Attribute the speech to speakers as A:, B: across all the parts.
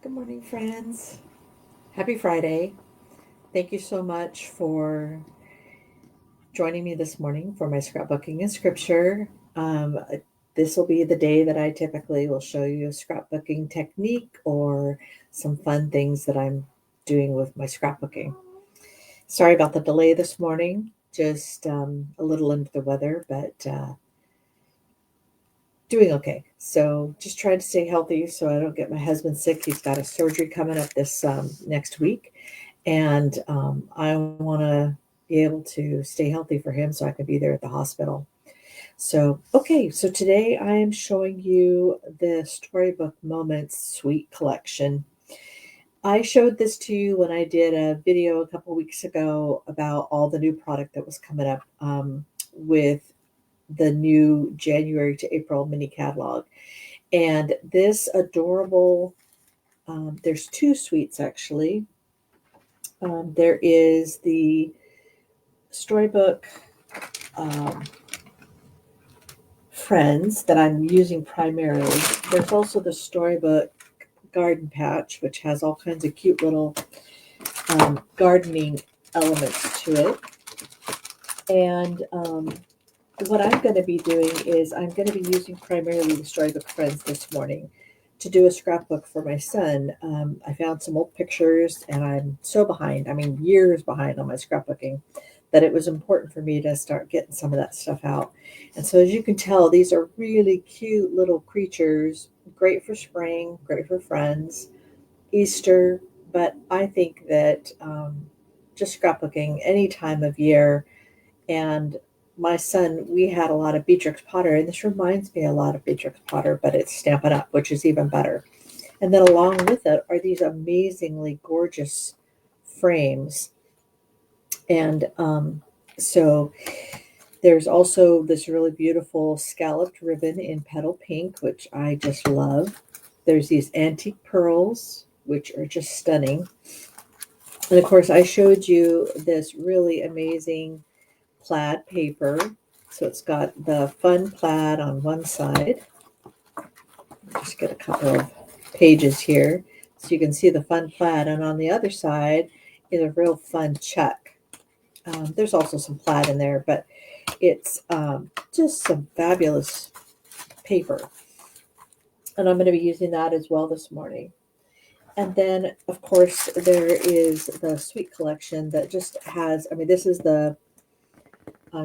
A: Good morning, friends. Happy Friday. Thank you so much for joining me this morning for my scrapbooking and scripture. This will be the day that I typically will show you a scrapbooking technique or some fun things that I'm doing with my scrapbooking. Sorry about the delay this morning, just a little under the weather, but doing okay. So just trying to stay healthy so I don't get my husband sick. He's got a surgery coming up this next week. And I want to be able to stay healthy for him so I can be there at the hospital. So, okay, so today I am showing you the Storybook Moments Suite Collection. I showed this to you when I did a video a couple weeks ago about all the new product that was coming up with the new January to April mini catalog. And this adorable, there's two suites actually. There is the Storybook um, Friends that I'm using primarily. There's also the Storybook Garden Patch, which has all kinds of cute little gardening elements to it. And what I'm going to be doing is I'm going to be using primarily the Storybook Friends this morning to do a scrapbook for my son. I found some old pictures and I'm so behind, I mean, years behind on my scrapbooking, that it was important for me to start getting some of that stuff out. And so, as you can tell, these are really cute little creatures, great for spring, great for friends, Easter. But I think that just scrapbooking any time of year, and my son, we had a lot of Beatrix Potter, and this reminds me a lot of Beatrix Potter, but it's Stampin' Up, which is even better. And then along with it are these amazingly gorgeous frames. And so there's also this really beautiful scalloped ribbon in petal pink, which I just love. There's these antique pearls, which are just stunning. And of course, I showed you this really amazing plaid paper. So it's got the fun plaid on one side. Just get a couple of pages here so you can see the fun plaid. And on the other side is a real fun check. There's also some plaid in there, but it's just some fabulous paper. And I'm going to be using that as well this morning. And then, of course, there is the Suite Collection that just has, I mean, this is the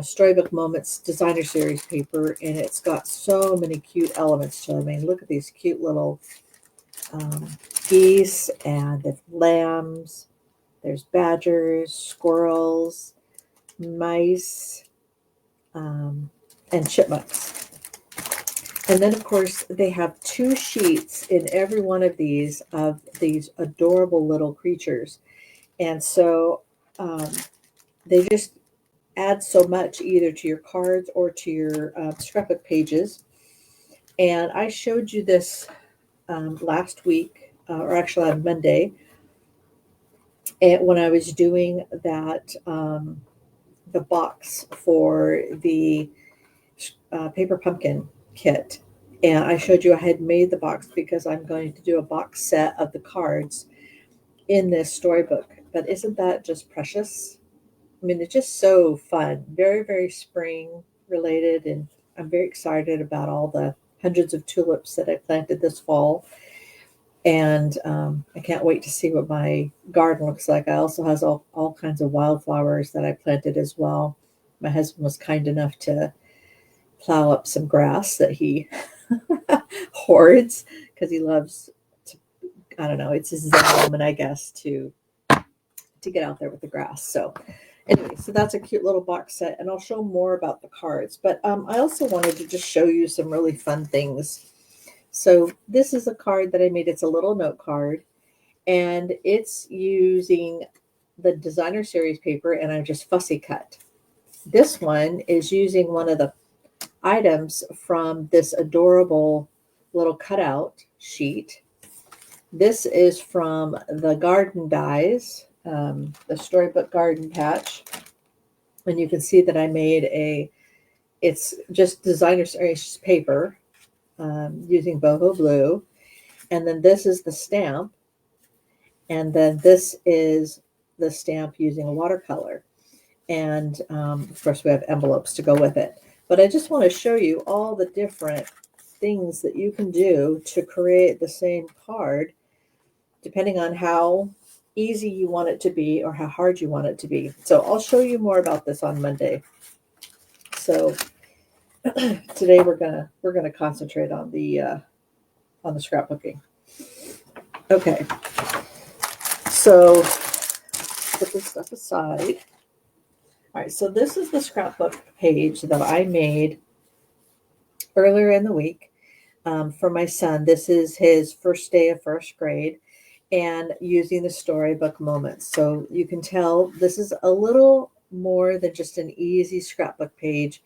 A: Storybook Moments Designer Series paper, and it's got so many cute elements to it. I mean, look at these cute little um, geese and the lambs. There's badgers, squirrels, mice, um, and chipmunks. And then, of course, they have two sheets in every one of these adorable little creatures. And so um, they just add so much either to your cards or to your scrapbook pages. And I showed you this last week, or actually on Monday, and when I was doing that, the box for the paper pumpkin kit. And I showed you I had made the box because I'm going to do a box set of the cards in this storybook. But isn't that just precious? I mean, it's just so fun, very, very spring related. And I'm very excited about all the hundreds of tulips that I planted this fall. And I can't wait to see what my garden looks like. I also has all kinds of wildflowers that I planted as well. My husband was kind enough to plow up some grass that he hoards because he loves to, I don't know, it's his zen moment, I guess, to get out there with the grass. So anyway, so that's a cute little box set, and I'll show more about the cards. But I also wanted to just show you some really fun things. So this is a card that I made. It's a little note card, and it's using the designer series paper, and I just fussy cut. This one is using one of the items from this adorable little cutout sheet. This is from the garden dies, the Storybook Garden Patch. And you can see that I made it's just designer series paper using boho blue. And then this is the stamp. And then this is the stamp using a watercolor. And of course, we have envelopes to go with it. But I just want to show you all the different things that you can do to create the same card, depending on how easy you want it to be or how hard you want it to be. So I'll show you more about this on Monday. So today we're gonna concentrate on the scrapbooking. Okay, so put this stuff aside. All right, so this is the scrapbook page that I made earlier in the week for my son. This is his first day of first grade, and using the Storybook Moments. So you can tell this is a little more than just an easy scrapbook page.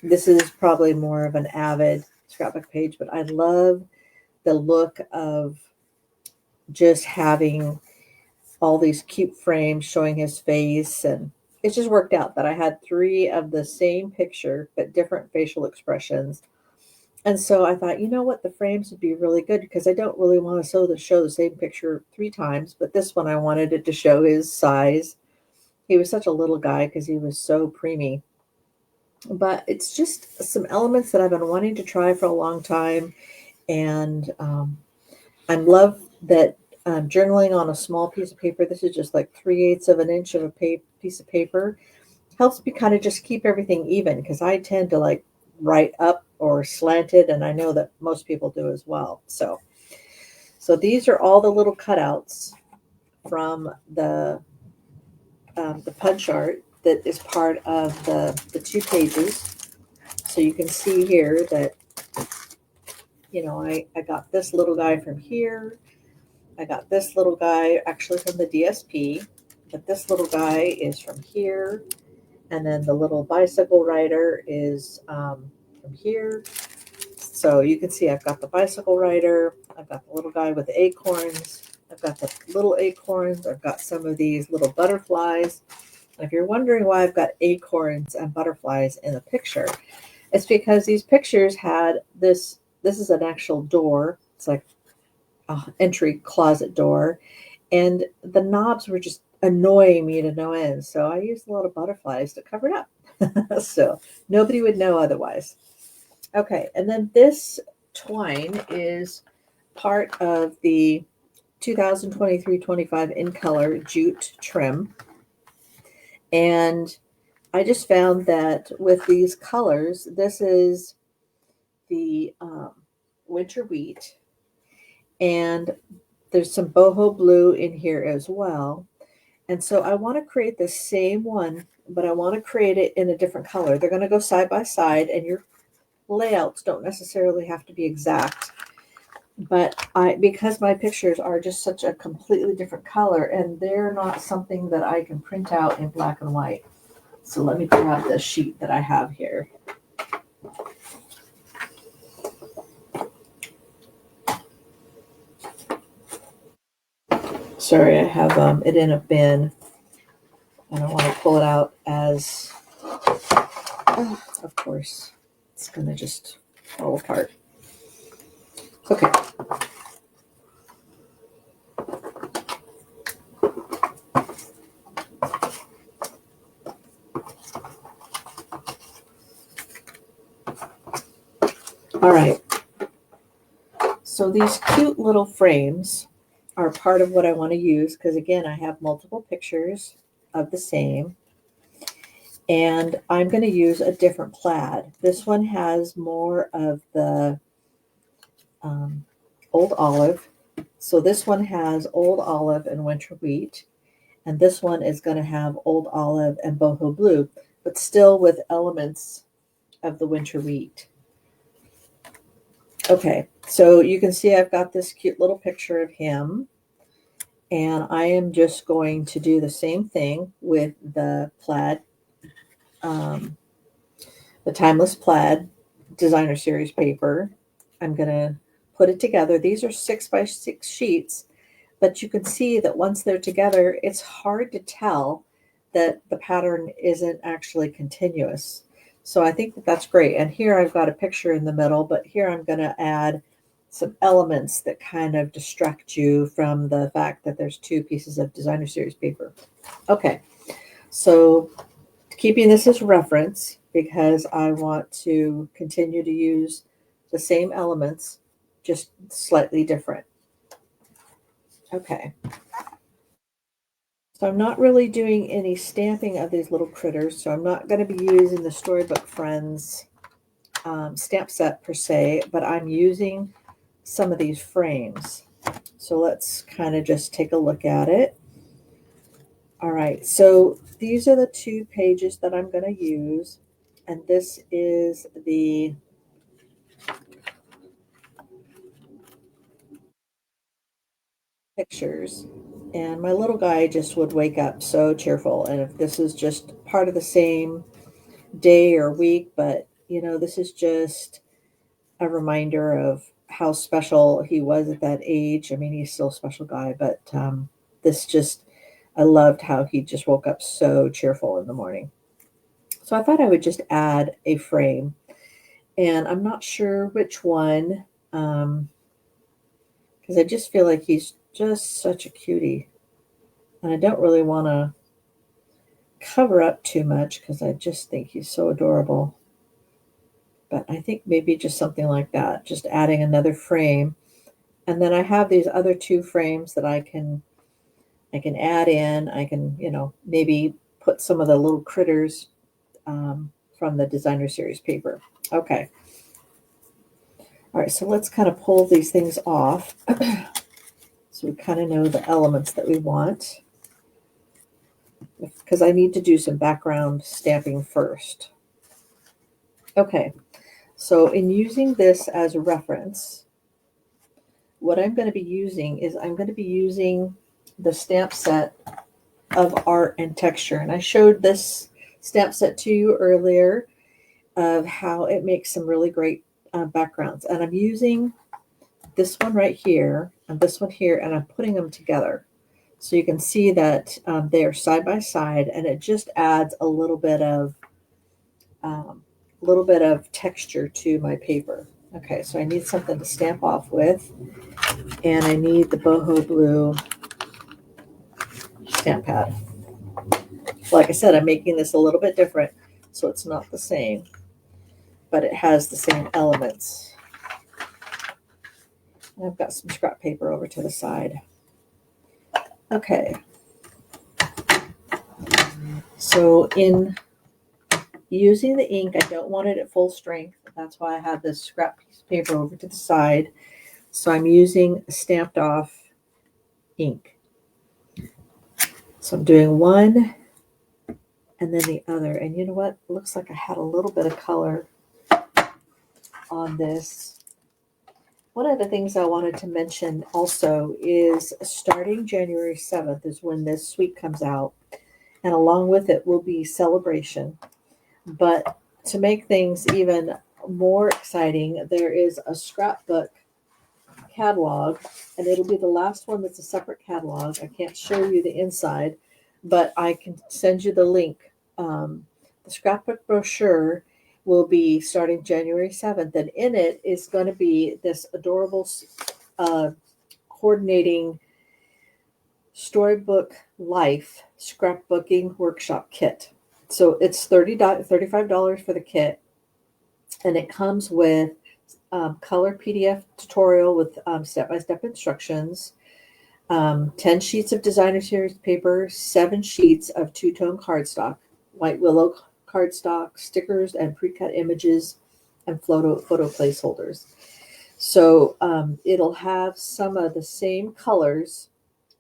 A: This is probably more of an avid scrapbook page, but I love the look of just having all these cute frames showing his face. And it just worked out that I had 3 of the same picture, but different facial expressions. And so I thought, you know what, the frames would be really good because I don't really want to show the same picture 3 times, but this one I wanted it to show his size. He was such a little guy because he was so preemie. But it's just some elements that I've been wanting to try for a long time. And I love that journaling on a small piece of paper. This is just like 3/8 of an inch of a piece of paper. Helps me kind of just keep everything even because I tend to like write up or slanted, and I know that most people do as well. So these are all the little cutouts from the punch art that is part of the 2 pages. So you can see here that, you know, I got this little guy from here. I got this little guy actually from the DSP, but this little guy is from here. And then the little bicycle rider is from here. So you can see I've got the bicycle rider. I've got the little guy with the acorns. I've got the little acorns. I've got some of these little butterflies. And if you're wondering why I've got acorns and butterflies in the picture, it's because these pictures had this. This is an actual door. It's like an entry closet door. And the knobs were just annoying me to no end. So I used a lot of butterflies to cover it up. So nobody would know otherwise. Okay, and then this twine is part of the 2023-25 in color jute trim. And I just found that with these colors, this is the winter wheat, and there's some boho blue in here as well. And so I want to create the same one, but I want to create it in a different color. They're going to go side by side, and your layouts don't necessarily have to be exact. But because my pictures are just such a completely different color, and they're not something that I can print out in black and white. So let me grab the sheet that I have here. Sorry, I have it in a bin. I don't want to pull it out as, of course, it's going to just fall apart. Okay. All right. So these cute little frames are part of what I want to use because, again, I have multiple pictures of the same. And I'm going to use a different plaid. This one has more of the old olive. So this one has old olive and winter wheat. And this one is going to have old olive and boho blue, but still with elements of the winter wheat. Okay, so you can see I've got this cute little picture of him. And I am just going to do the same thing with the plaid, the Timeless Plaid Designer Series paper. I'm going to put it together. These are 6x6 sheets, but you can see that once they're together, it's hard to tell that the pattern isn't actually continuous. So I think that that's great. And here I've got a picture in the middle, but here I'm going to add some elements that kind of distract you from the fact that there's two pieces of designer series paper. Okay, so keeping this as reference because I want to continue to use the same elements, just slightly different. Okay. So I'm not really doing any stamping of these little critters, so I'm not going to be using the Storybook Friends stamp set per se, but I'm using some of these frames. So let's kind of just take a look at it. All right, so these are the two pages that I'm going to use, and this is the pictures. And my little guy just would wake up so cheerful, and if this is just part of the same day or week, but you know, this is just a reminder of how special he was at that age. I mean, he's still a special guy, but this just, I loved how he just woke up so cheerful in the morning. So I thought I would just add a frame, and I'm not sure which one, because I just feel like he's just such a cutie, and I don't really want to cover up too much because I just think he's so adorable. But I think maybe just something like that, just adding another frame. And then I have these other two frames that I can add in. I can, you know, maybe put some of the little critters from the designer series paper. Okay. All right, so let's kind of pull these things off so we kind of know the elements that we want, because I need to do some background stamping first. Okay, so in using this as a reference, what I'm going to be using is I'm going to be using the stamp set of art and texture. And I showed this stamp set to you earlier of how it makes some really great backgrounds. And I'm using this one right here and this one here, and I'm putting them together. So you can see that they are side by side, and it just adds a little bit of texture to my paper. Okay, so I need something to stamp off with, and I need the boho blue stamp pad. Like I said, I'm making this a little bit different, so it's not the same, but it has the same elements. And I've got some scrap paper over to the side. Okay. So in using the ink, I don't want it at full strength. That's why I have this scrap piece of paper over to the side. So I'm using stamped off ink. So I'm doing one and then the other. And you know what? It looks like I had a little bit of color on this. One of the things I wanted to mention also is starting January 7th is when this suite comes out. And along with it will be Sale-a-bration. But to make things even more exciting, there is a scrapbook catalog, and it'll be the last one that's a separate catalog. I can't show you the inside, but I can send you the link. The scrapbook brochure will be starting January 7th, and in it is going to be this adorable coordinating Storybook Life scrapbooking workshop kit. So it's $35 for the kit, and it comes with color PDF tutorial with step-by-step instructions, 10 sheets of designer series paper, 7 sheets of two-tone cardstock, white willow cardstock, stickers and pre-cut images, and photo placeholders. So it'll have some of the same colors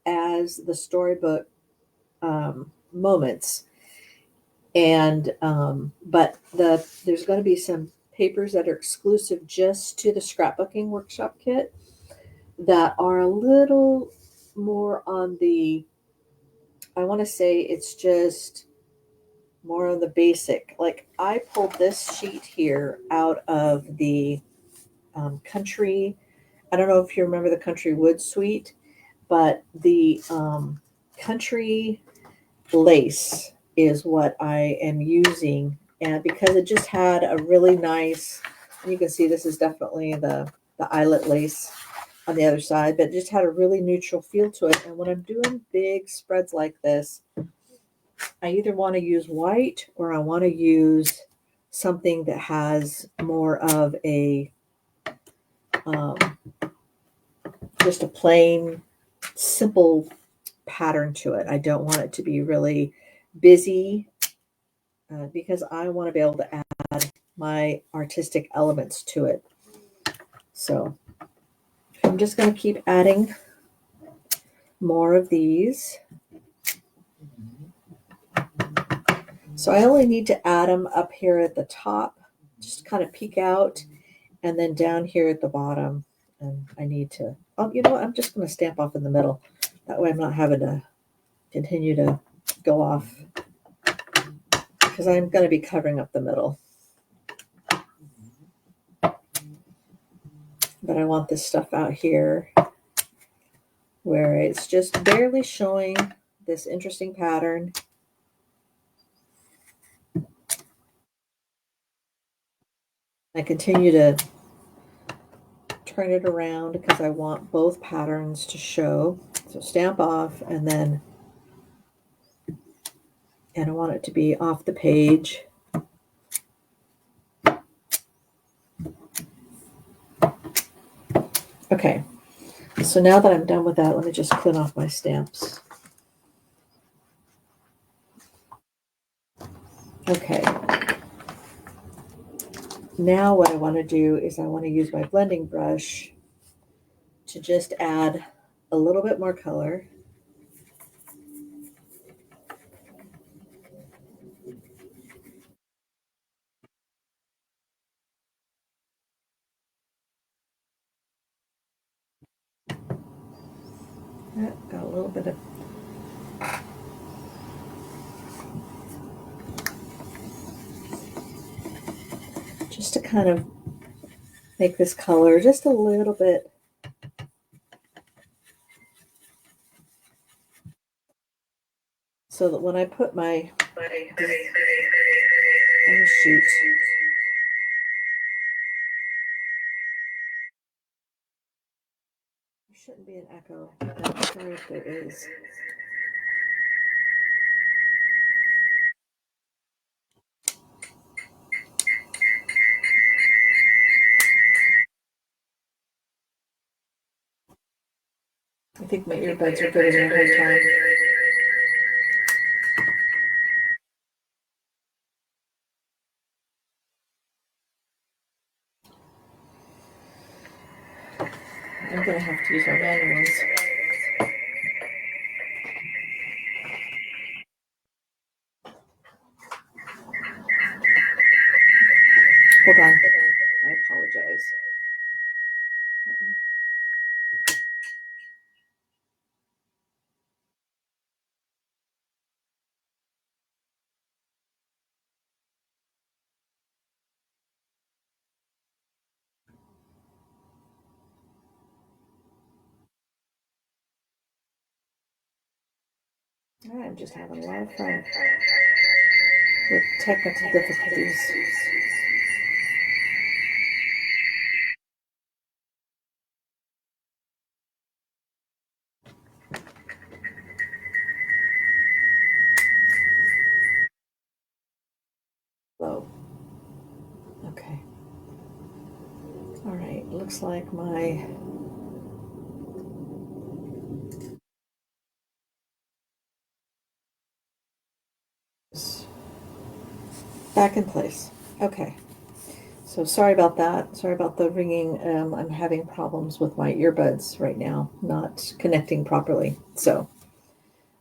A: as the Storybook Moments, and but there's going to be some papers that are exclusive just to the scrapbooking workshop kit that are a little more on the, I want to say it's just more on the basic. Like I pulled this sheet here out of the country. I don't know if you remember the Country Wood Suite, but the country lace is what I am using, and because it just had a really nice, you can see this is definitely the the eyelet lace on the other side, but it just had a really neutral feel to it. And when I'm doing big spreads like this, I either want to use white or I want to use something that has more of a just a plain, simple pattern to it. I don't want it to be really busy because I want to be able to add my artistic elements to it. So I'm just going to keep adding more of these. So I only need to add them up here at the top, just kind of peek out, and then down here at the bottom. And I need to, oh, you know what? I'm just going to stamp off in the middle. That way I'm not having to continue to go off because I'm going to be covering up the middle. But I want this stuff out here where it's just barely showing this interesting pattern. I continue to turn it around because I want both patterns to show. So stamp off and I want it to be off the page. Okay, so now that I'm done with that, let me just clean off my stamps. Okay. Now what I want to do is I want to use my blending brush to just add a little bit more color. Got a little bit of just to kind of make this color just a little bit so that when I put my oh shoot. There shouldn't be an echo. I'm sorry if there is. I think my earbuds are giving me a hard time. I'm going to have to use my manual ones. Hold on. I apologize. I'm just having a lot of fun with technical difficulties. Whoa. Okay. All right. Looks like my back in place. Okay. So sorry about that. Sorry about the ringing. I'm having problems with my earbuds right now, not connecting properly. So,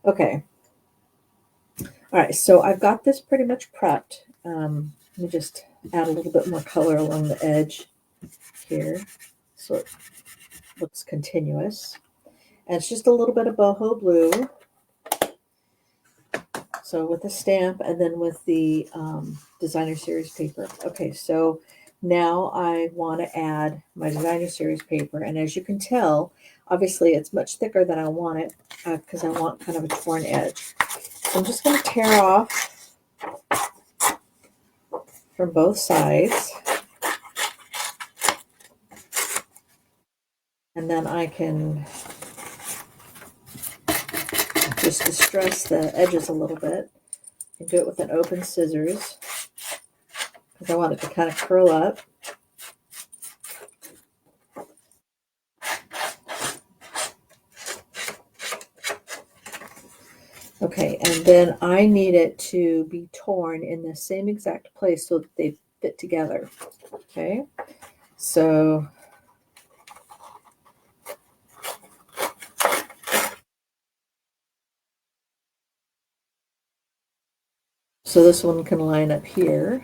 A: okay. All right. So I've got this pretty much prepped. Let me just add a little bit more color along the edge here so it looks continuous. And it's just a little bit of boho blue. So with the stamp and then with the designer series paper. Okay, so now I want to add my designer series paper. And as you can tell, obviously it's much thicker than I want it because I want kind of a torn edge. So I'm just going to tear off from both sides. And then I can just distress the edges a little bit and do it with an open scissors because I want it to kind of curl up. Okay, and then I need it to be torn in the same exact place so that they fit together. Okay, so this one can line up here.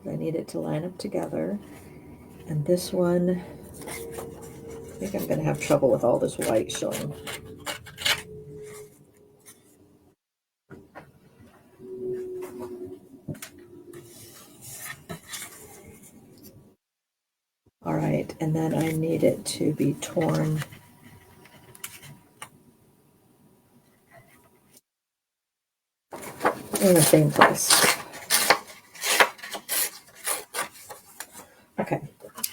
A: I need it to line up together. And this one, I think I'm going to have trouble with all this white showing. All right, and then I need it to be torn in the same place. Okay,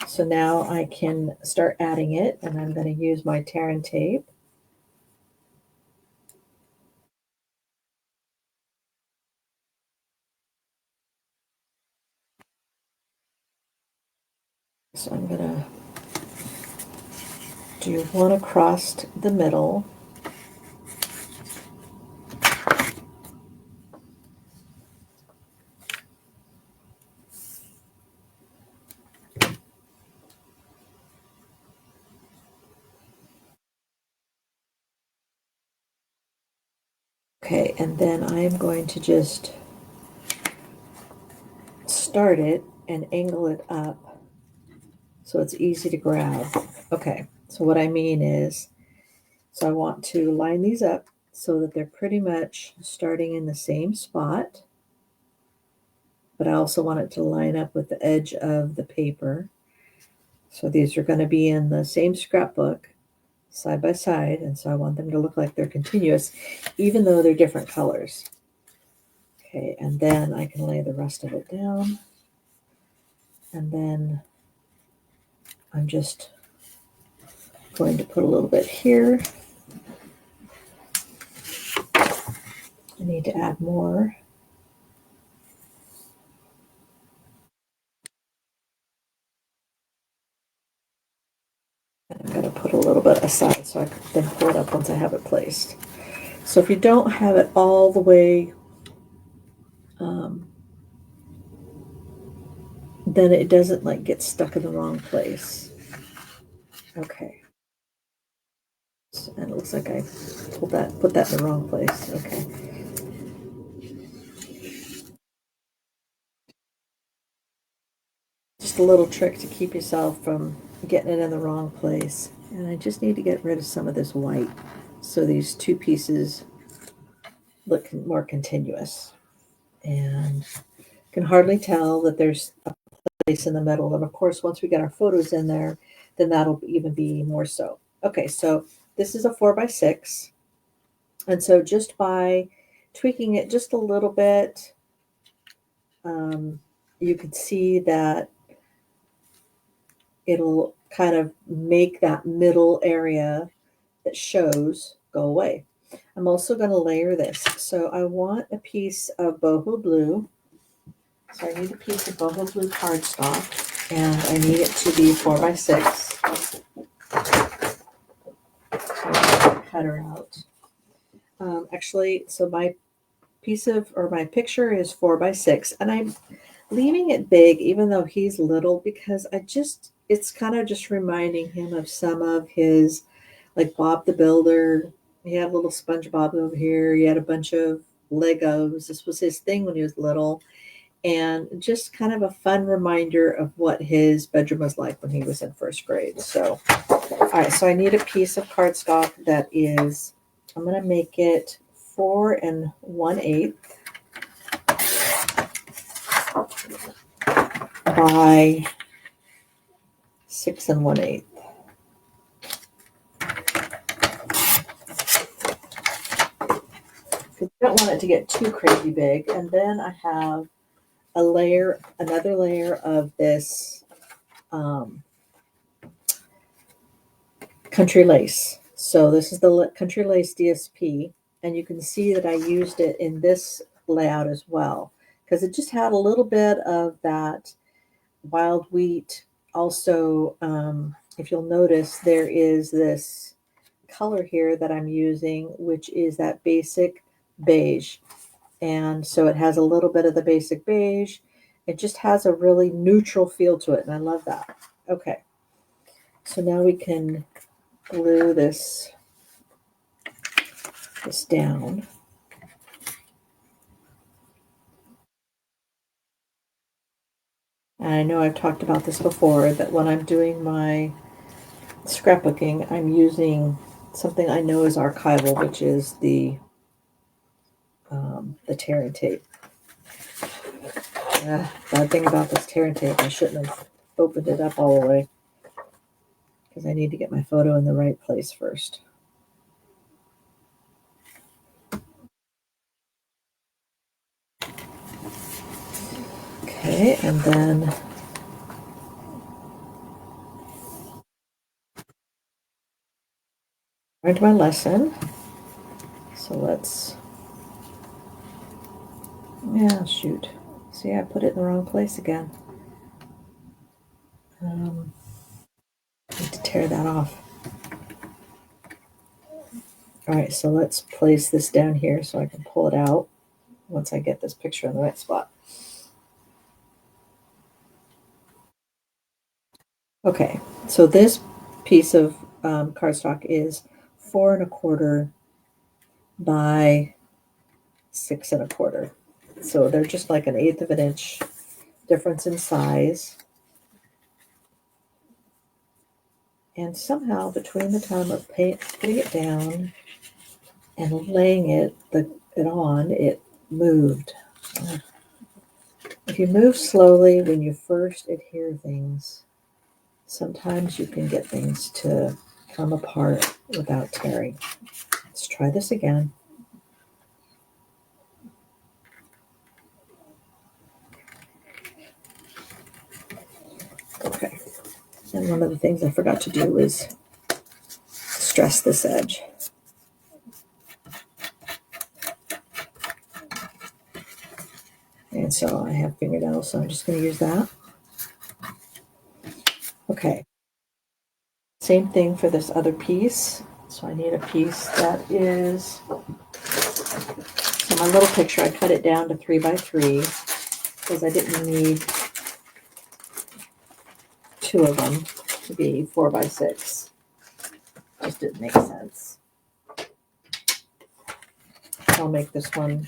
A: so now I can start adding it, and I'm going to use my tear and tape. So I'm going to do one across the middle. Okay, and then I'm going to just start it and angle it up so it's easy to grab. Okay, so what I mean is, so I want to line these up so that they're pretty much starting in the same spot, but I also want it to line up with the edge of the paper. So these are going to be in the same scrapbook side by side, and so I want them to look like they're continuous, even though they're different colors. Okay, and then I can lay the rest of it down, and then I'm just going to put a little bit here. I need to add more. And I'm going to put a little bit aside so I can then pull it up once I have it placed. So if you don't have it all the way, then it doesn't like get stuck in the wrong place. Okay. And it looks like I put that in the wrong place. Okay. Just a little trick to keep yourself from getting it in the wrong place. And I just need to get rid of some of this white so these two pieces look more continuous. And you can hardly tell that there's a place in the middle. And of course, once we get our photos in there, then that'll even be more so. Okay, so this is a 4x6. And so just by tweaking it just a little bit, you can see that it'll kind of make that middle area that shows go away. I'm also going to layer this. So I want a piece of boho blue. So I need a piece of boho blue cardstock, and I need it to be 4x6. So cut her out. Actually, so my my picture is 4x6, and I'm leaving it big even though he's little because it's kind of just reminding him of some of his, like Bob the Builder. He had a little SpongeBob over here. He had a bunch of Legos. This was his thing when he was little, and just kind of a fun reminder of what his bedroom was like when he was in first grade. So, all right, so I need a piece of cardstock that is, I'm going to make it 4 1/8 by 6 1/8. You don't want it to get too crazy big. And then I have another layer of this Country Lace. So this is the Country Lace DSP, and you can see that I used it in this layout as well because it just had a little bit of that wild wheat. Also, if you'll notice, there is this color here that I'm using, which is that basic beige. And so it has a little bit of the basic beige. It just has a really neutral feel to it, and I love that. Okay, so now we can glue this down. And I know I've talked about this before, that when I'm doing my scrapbooking, I'm using something I know is archival, which is the tearing tape. Bad thing about this tearing tape, I shouldn't have opened it up all the way because I need to get my photo in the right place first. Okay, and then into my lesson. So let's, yeah, shoot. See, I put it in the wrong place again. I need to tear that off. All right, so let's place this down here so I can pull it out once I get this picture in the right spot. Okay, so this piece of cardstock is 4 1/4 by 6 1/4. So they're just like an 1/8 of an inch difference in size. And somehow between the time of putting it down and laying it on, it moved. If you move slowly when you first adhere things, sometimes you can get things to come apart without tearing. Let's try this again. Okay. And one of the things I forgot to do is stress this edge. And so I have fingernails, so I'm just going to use that. Okay. Same thing for this other piece. So I need a piece that is, so my little picture, I cut it down to 3 by 3 because I didn't need 2 of them to be 4 by 6. Just didn't make sense. I'll make this one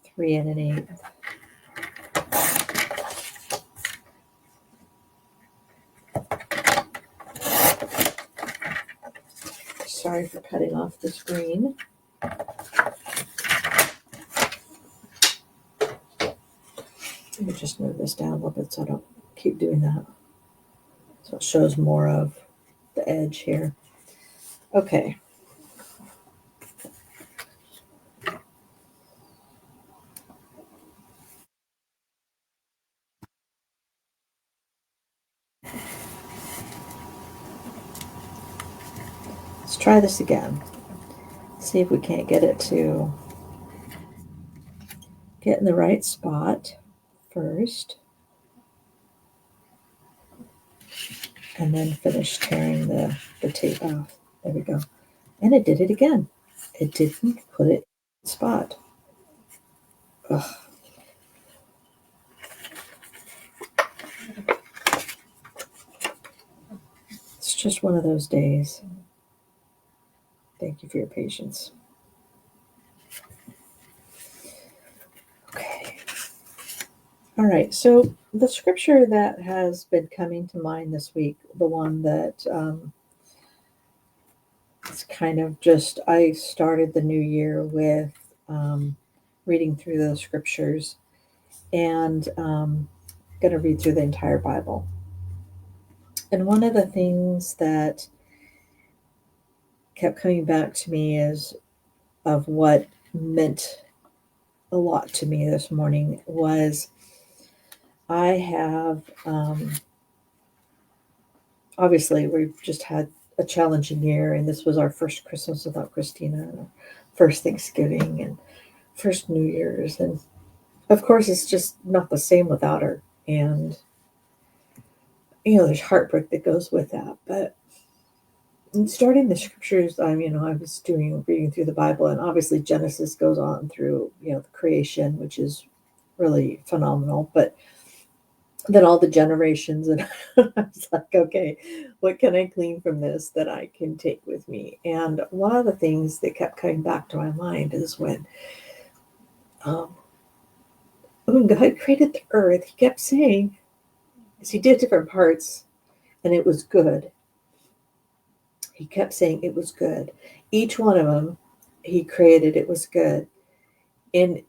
A: 3 1/8. Sorry for cutting off the screen. Let me just move this down a little bit so I don't keep doing that. So it shows more of the edge here. Okay. Let's try this again. See if we can't get it to get in the right spot first. And then finish tearing the tape off. There we go. And it did it again. It didn't put it in the spot. Ugh. It's just one of those days. Thank you for your patience. Okay. All right. So the scripture that has been coming to mind this week, the one that it's kind of just, I started the new year with reading through the scriptures and going to read through the entire Bible. And one of the things that kept coming back to me is of what meant a lot to me this morning was I have obviously we've just had a challenging year, and this was our first Christmas without Christina, and our first Thanksgiving, and first New Year's, and of course, it's just not the same without her. And there's heartbreak that goes with that. But in starting the scriptures, I was reading through the Bible, and obviously Genesis goes on through, the creation, which is really phenomenal. But then all the generations, and I was like, okay, what can I glean from this that I can take with me? And one of the things that kept coming back to my mind is um, when God created the earth, He kept saying, as He did different parts, and it was good. He kept saying it was good. Each one of them He created, it was good. And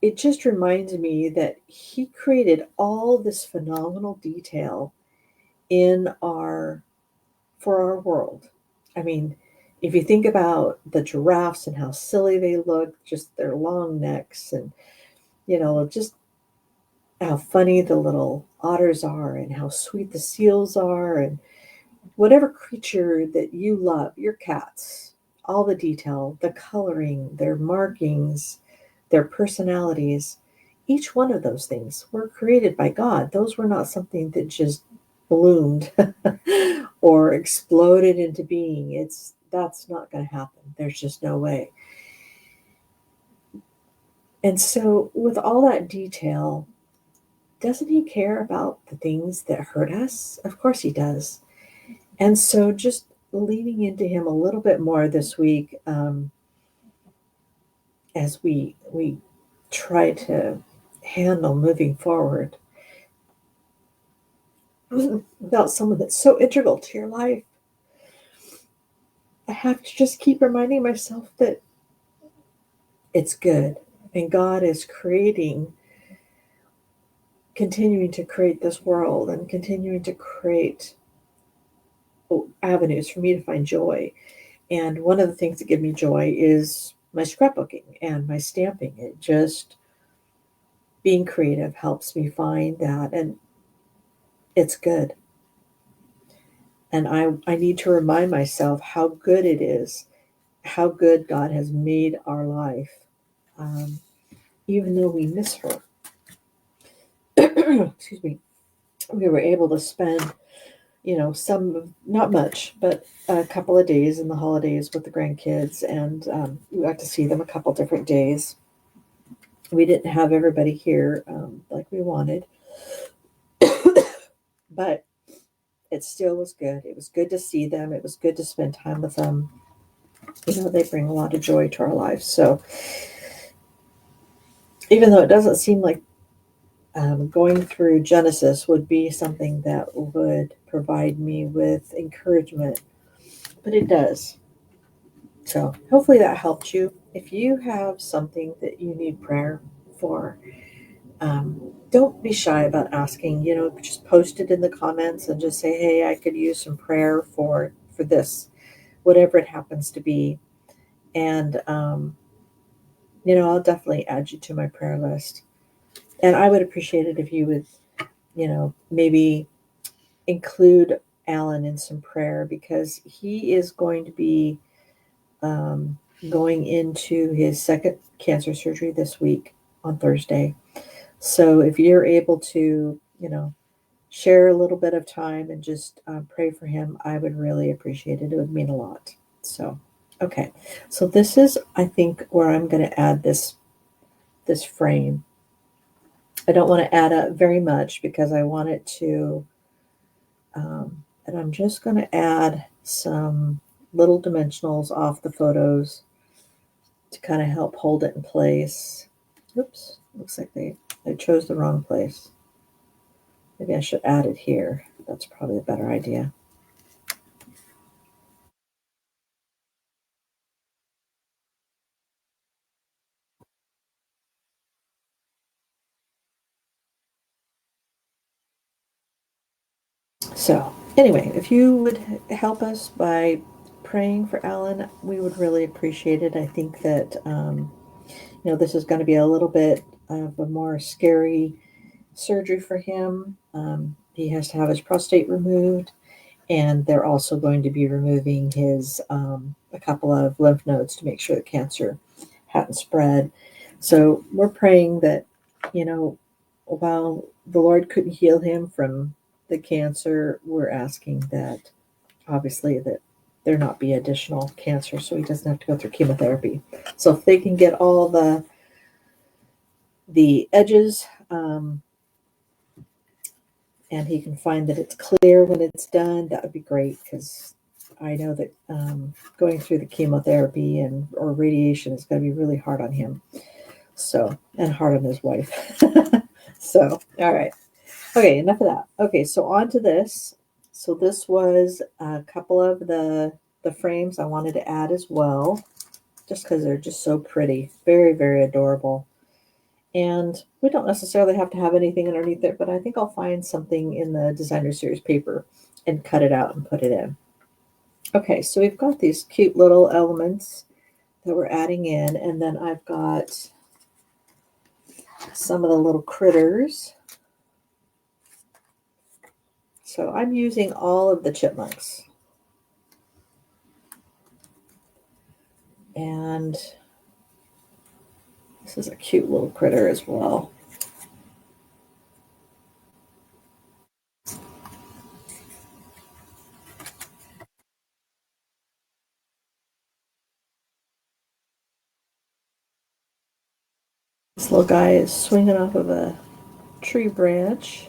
A: it just reminds me that He created all this phenomenal detail in for our world. I mean, if you think about the giraffes and how silly they look, just their long necks, and just how funny the little otters are, and how sweet the seals are, and whatever creature that you love, your cats, all the detail, the coloring, their markings, their personalities, each one of those things were created by God. Those were not something that just bloomed or exploded into being. That's not going to happen. There's just no way. And so with all that detail, doesn't He care about the things that hurt us? Of course He does. And so just leaning into Him a little bit more this week, as we try to handle moving forward without someone that's so integral to your life. I have to just keep reminding myself that it's good, and God is continuing to create this world, and continuing to create avenues for me to find joy. And one of the things that give me joy is my scrapbooking and my stamping. It just, being creative helps me find that, and it's good. And I need to remind myself how good it is, how good God has made our life, um, even though we miss her. Excuse me. We were able to spend, some, not much, but a couple of days in the holidays with the grandkids, and we got to see them a couple different days. We didn't have everybody here like we wanted, but it still was good. It was good to see them. It was good to spend time with them. They bring a lot of joy to our lives. So even though it doesn't seem like going through Genesis would be something that would provide me with encouragement, but it does. So hopefully that helped you. If you have something that you need prayer for, don't be shy about asking. Just post it in the comments and just say, "Hey, I could use some prayer for this," whatever it happens to be. And I'll definitely add you to my prayer list. And I would appreciate it if you would, maybe include Alan in some prayer, because he is going to be um, going into his second cancer surgery this week on Thursday. So if you're able to, share a little bit of time and just pray for him, I would really appreciate it. It would mean a lot. So, okay. So this is, I think, where I'm going to add this frame. I don't want to add up very much because I want it to, and I'm just going to add some little dimensionals off the photos to kind of help hold it in place. Oops, looks like they chose the wrong place. Maybe I should add it here. That's probably a better idea. So anyway, if you would help us by praying for Alan, we would really appreciate it. I think that, this is going to be a little bit of a more scary surgery for him. He has to have his prostate removed, And they're also going to be removing his a couple of lymph nodes to make sure the cancer hadn't spread. So we're praying that, you know, while the Lord couldn't heal him from the cancer, we're asking that obviously that there not be additional cancer so he doesn't have to go through chemotherapy. So if they can get all the edges and he can find that it's clear when it's done, that would be great, because I know that going through the chemotherapy and or radiation is going to be really hard on him. So, and hard on his wife. So, all right. Okay, enough of that. Okay, so on to this. So this was a couple of the frames I wanted to add as well, just because they're just so pretty. Very, very adorable. And we don't necessarily have to have anything underneath it, but I think I'll find something in the designer series paper and cut it out and put it in. Okay, so we've got these cute little elements that we're adding in, and then I've got some of the little critters. So I'm using all of the chipmunks. And this is a cute little critter as well. This little guy is swinging off of a tree branch.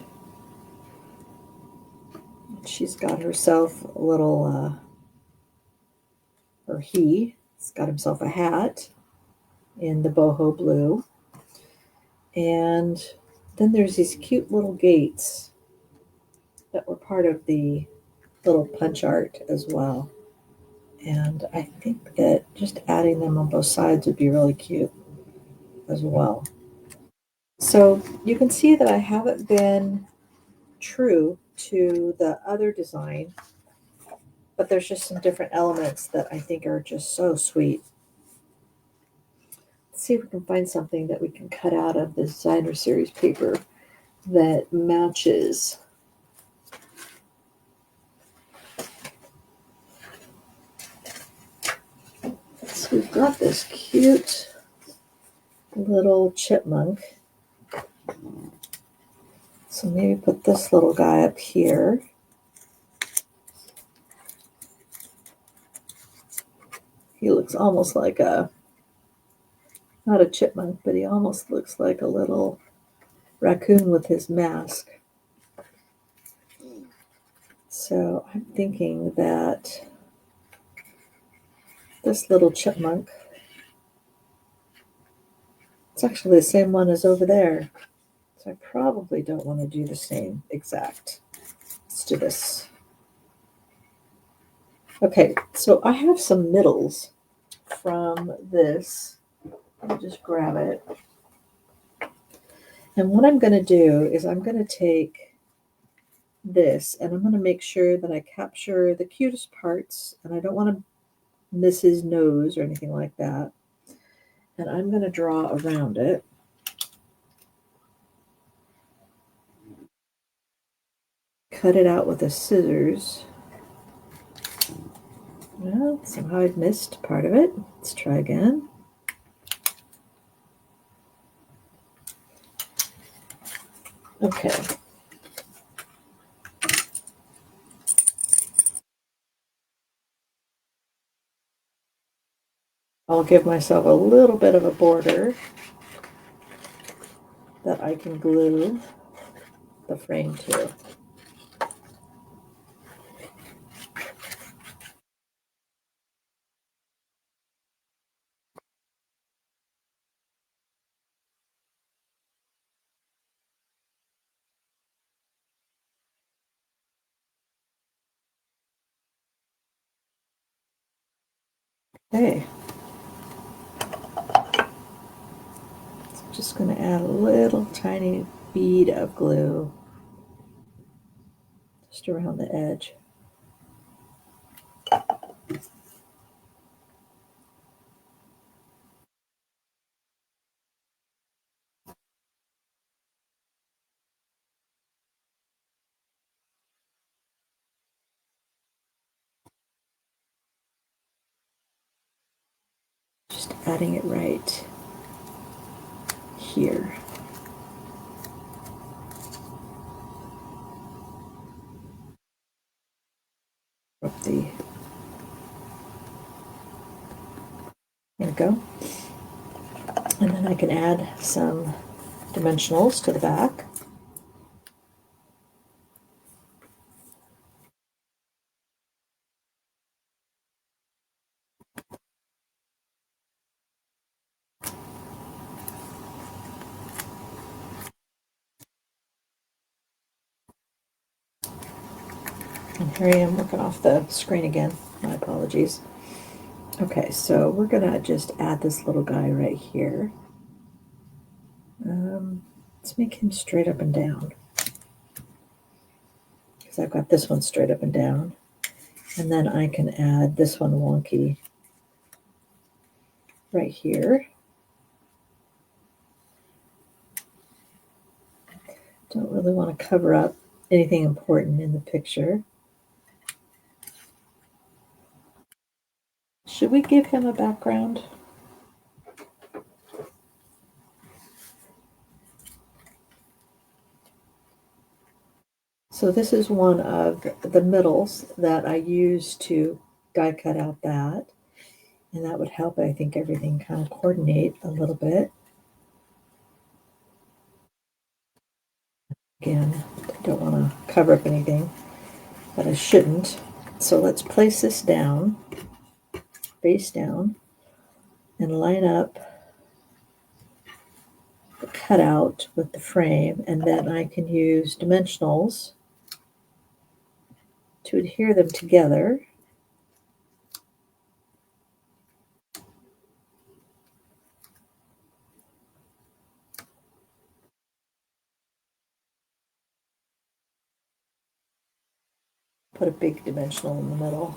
A: She's got herself a little, or he's got himself a hat in the boho blue. And then there's these cute little gates that were part of the little punch art as well. And I think that just adding them on both sides would be really cute as well. So you can see that I haven't been true to the other design, but there's just some different elements that I think are just so sweet. Let's see if we can find something that we can cut out of the designer series paper that matches. So we've got this cute little chipmunk. So maybe put this little guy up here. He looks almost like not a chipmunk, but he almost looks like a little raccoon with his mask. So I'm thinking that this little chipmunk, it's actually the same one as over there. So I probably don't want to do the same exact. Let's do this. Okay, so I have some middles from this. Let me just grab it. And what I'm going to do is I'm going to take this and I'm going to make sure that I capture the cutest parts, and I don't want to miss his nose or anything like that. And I'm going to draw around it. Cut it out with the scissors. Well, somehow I've missed part of it. Let's try again. Okay. I'll give myself a little bit of a border that I can glue the frame to. Okay. So I'm just going to add a little tiny bead of glue just around the edge. adding it right here. Up the, there we go. And then I can add some dimensionals to the back. And here I am working off the screen again. My apologies. Okay, so we're gonna just add this little guy right here. Let's make him straight up and down, because I've got this one straight up and down. And then I can add this one wonky right here. Don't really want to cover up anything important in the picture. Should we give him a background? So this is one of the middles that I use to die cut out that. And that would help, I think, everything kind of coordinate a little bit. Again, I don't want to cover up anything, but I shouldn't. So let's place this down, face down, and line up the cutout with the frame, and then I can use dimensionals to adhere them together. Put a big dimensional in the middle.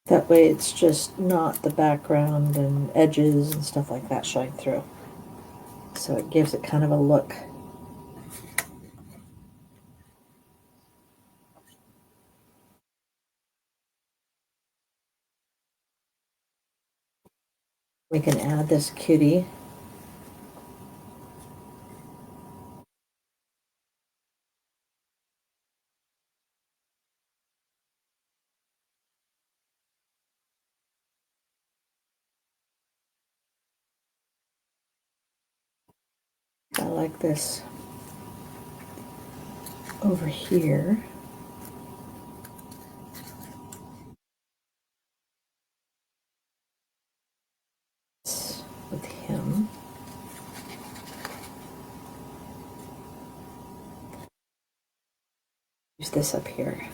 A: That way it's just not the background and edges and stuff like that showing through. So it gives it kind of a look. We can add this cutie. I like this over here. With him. Use this up here.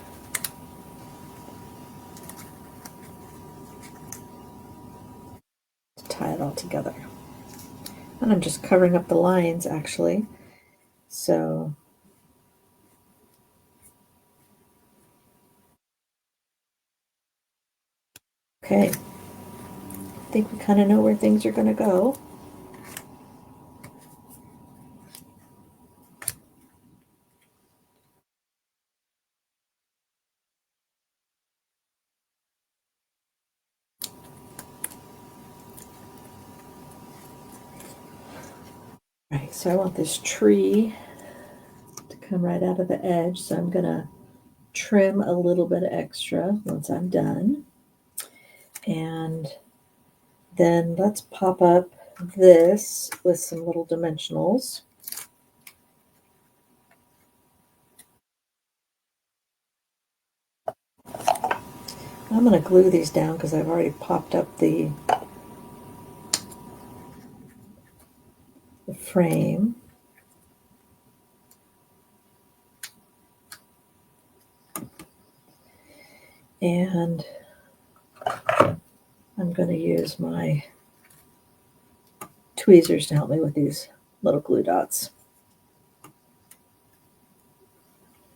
A: To tie it all together. And I'm just covering up the lines actually. So okay. I think we kind of know where things are going to go. Right, so I want this tree to come right out of the edge, so I'm going to trim a little bit extra once I'm done. And then let's pop up this with some little dimensionals. I'm going to glue these down because I've already popped up the frame. And I'm going to use my tweezers to help me with these little glue dots.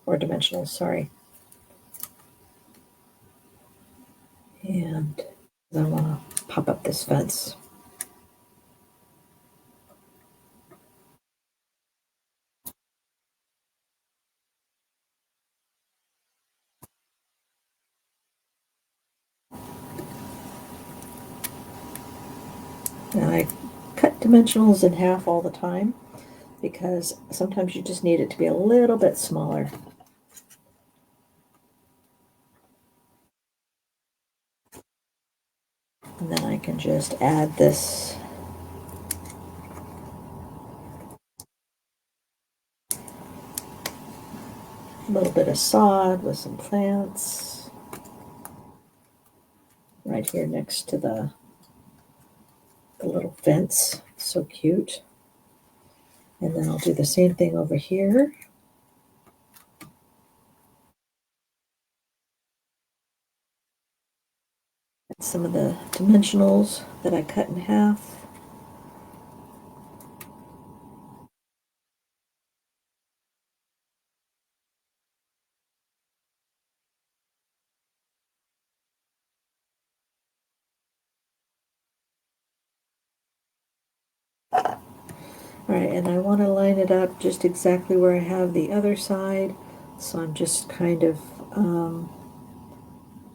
A: Or dimensionals, sorry. And I want to pop up this fence. And I cut dimensionals in half all the time because sometimes you just need it to be a little bit smaller. And then I can just add this little bit of sod with some plants right here next to the little fence. So cute. And then I'll do the same thing over here. Some of the dimensionals that I cut in half. Alright, and I want to line it up just exactly where I have the other side. So I'm just kind of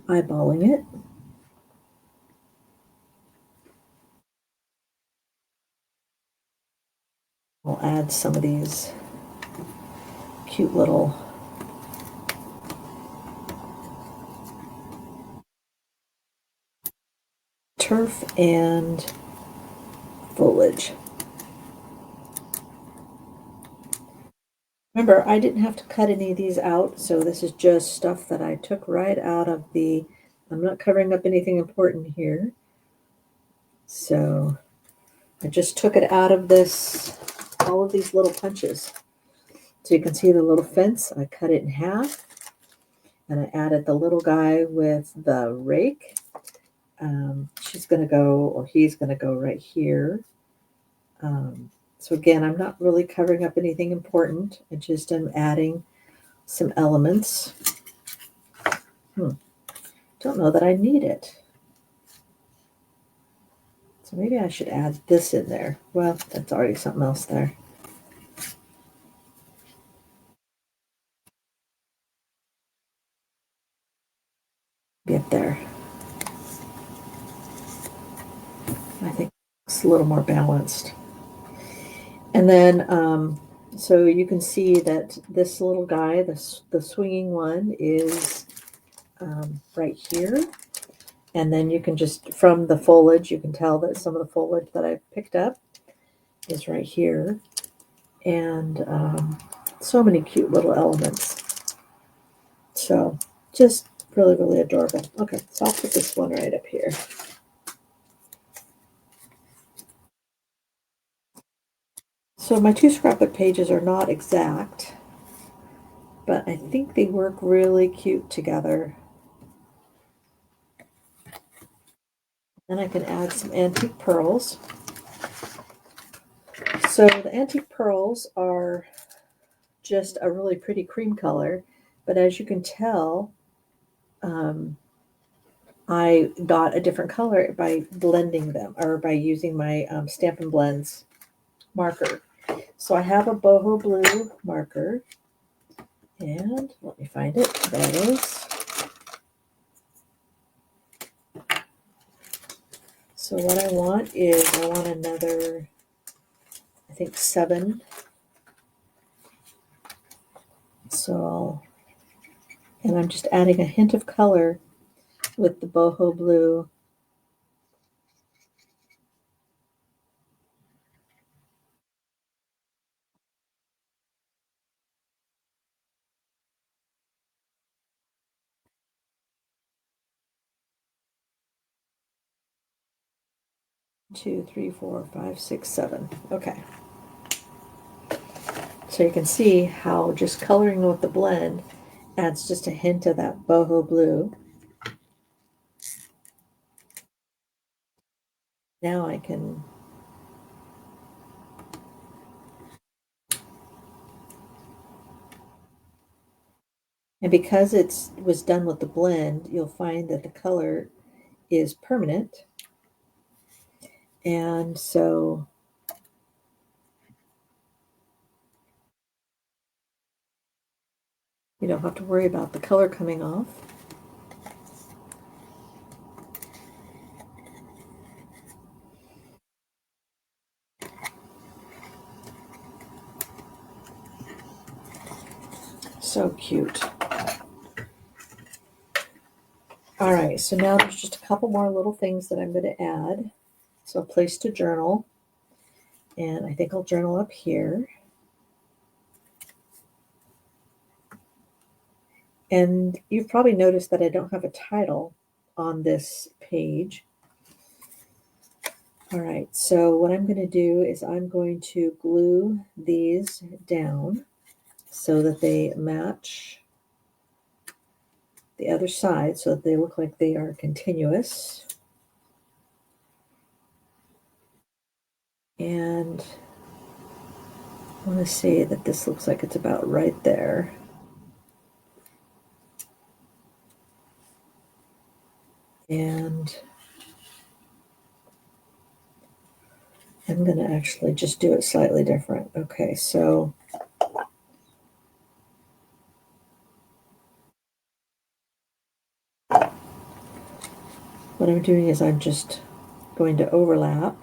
A: eyeballing it. I'll add some of these cute little turf and foliage. Remember, I didn't have to cut any of these out, so this is just stuff that I took right out of the, I'm not covering up anything important here. So I just took it out of this, all of these little punches. So you can see the little fence, I cut it in half, and I added the little guy with the rake. She's going to go, or he's going to go right here. So again, I'm not really covering up anything important. I just am adding some elements. Don't know that I need it. So maybe I should add this in there. Well, that's already something else there. Get there. I think it's a little more balanced. And then, so you can see that this little guy, the swinging one, is right here. And then you can just, from the foliage, you can tell that some of the foliage that I picked up is right here. And so many cute little elements. So just really, really adorable. Okay, so I'll put this one right up here. So my two scrapbook pages are not exact, but I think they work really cute together. Then I can add some antique pearls. So the antique pearls are just a really pretty cream color, but as you can tell, I got a different color by blending them, or by using my Stampin' Blends marker. So I have a boho blue marker, and let me find it. There it is. So what I want is, I want another, I think 7. So, and I'm just adding a hint of color with the boho blue. Two, three, four, five, six, 7. Okay. So you can see how just coloring with the blend adds just a hint of that boho blue. Now I can and because it was done with the blend, you'll find that the color is permanent. And so you don't have to worry about the color coming off. So cute. All right, so now there's just a couple more little things that I'm going to add. So a place to journal, and I think I'll journal up here. And you've probably noticed that I don't have a title on this page. All right, so what I'm going to do is I'm going to glue these down so that they match the other side so that they look like they are continuous. And I want to say that this looks like it's about right there. And I'm going to actually just do it slightly different. Okay, so what I'm doing is I'm just going to overlap,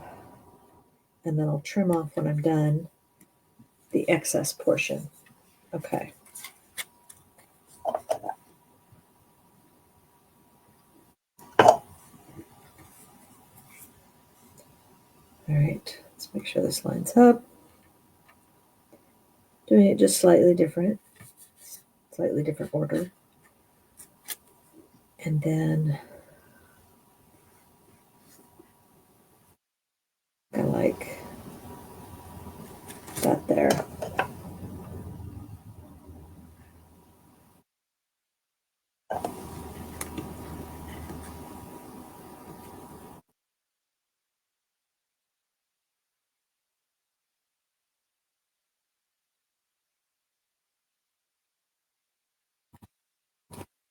A: and then I'll trim off when I'm done the excess portion. Okay. All right, let's make sure this lines up. Doing it just slightly different order. And then I like that there.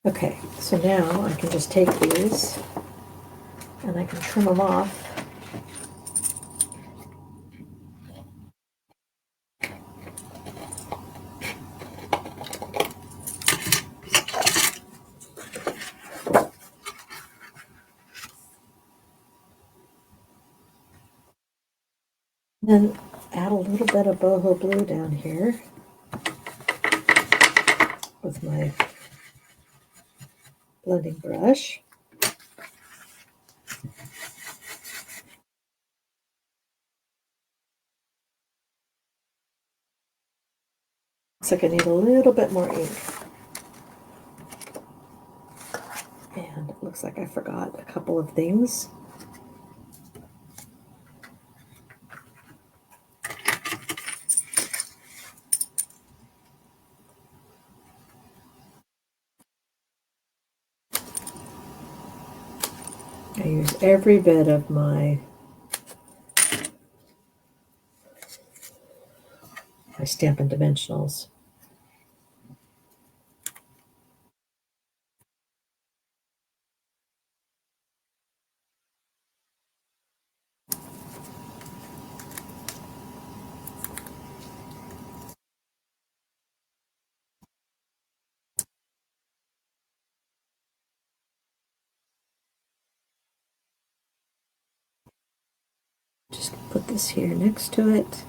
A: Okay, so now I can just take these and I can trim them off. Then add a little bit of boho blue down here with my blending brush. Looks like I need a little bit more ink. And it looks like I forgot a couple of things. I use every bit of my Stampin' Dimensionals. Just put this here next to it.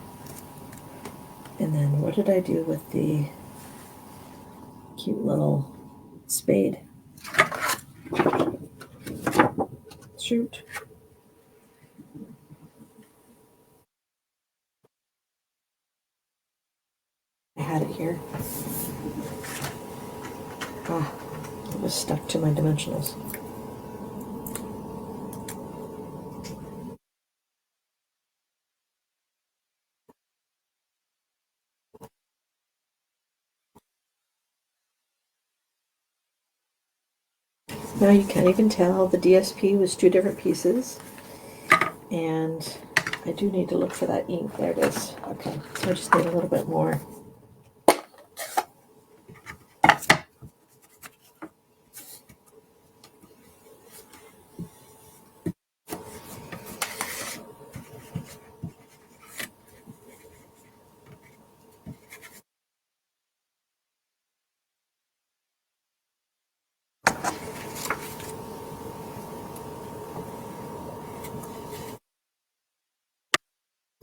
A: And then what did I do with the cute little spade? Shoot. I had it here. Ah, it was stuck to my dimensionals. Now you can't even tell the DSP was two different pieces. And I do need to look for that ink. There it is. Okay, so I just need a little bit more.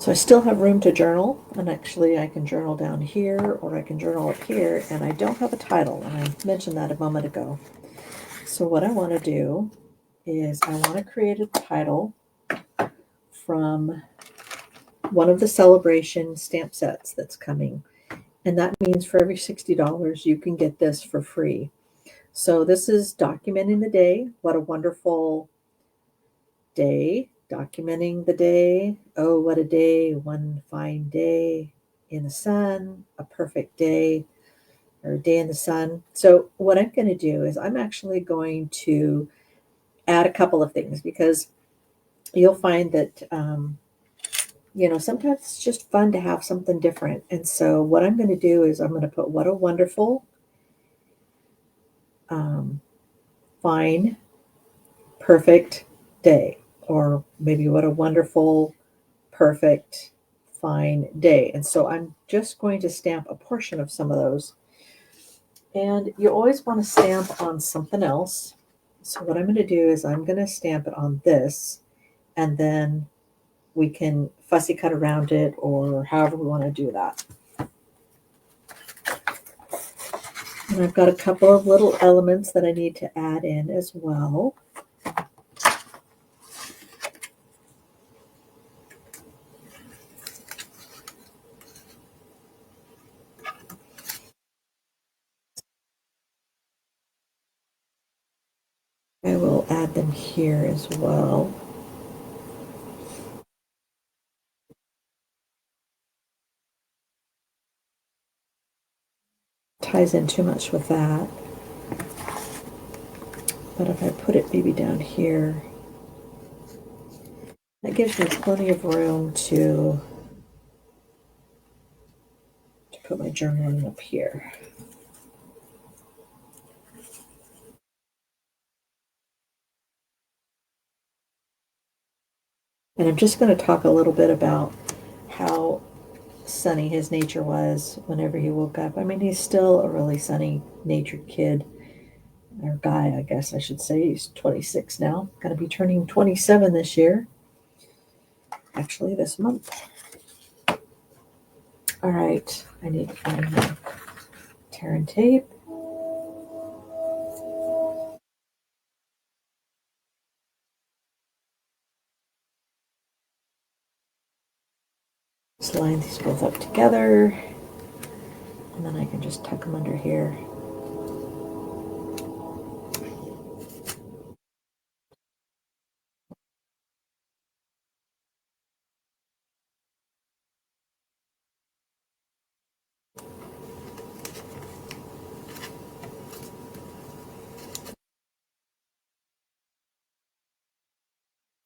A: So I still have room to journal, and actually I can journal down here or I can journal up here, and I don't have a title, and I mentioned that a moment ago. So what I want to do is I want to create a title from one of the Sale-a-bration stamp sets that's coming. And that means for every $60, you can get this for free. So this is documenting the day. What a wonderful day. Documenting the day. Oh, what a day. One fine day in the sun. A perfect day, or a day in the sun. So what I'm going to do is I'm actually going to add a couple of things, because you'll find that sometimes it's just fun to have something different. And so what I'm going to do is I'm going to put what a wonderful, fine, perfect day, or maybe what a wonderful, perfect, fine day. And so I'm just going to stamp a portion of some of those. And you always want to stamp on something else. So what I'm going to do is I'm going to stamp it on this, and then we can fussy cut around it or however we want to do that. And I've got a couple of little elements that I need to add in as well. I will add them here as well. Ties in too much with that. But if I put it maybe down here, that gives me plenty of room to put my journaling up here. And I'm just going to talk a little bit about how sunny his nature was whenever he woke up. I mean, he's still a really sunny natured kid, or guy, I guess I should say. He's 26 now, going to be turning 27 this year. Actually, this month. All right, I need to find my tear and tape. Just line these both up together, and then I can just tuck them under here.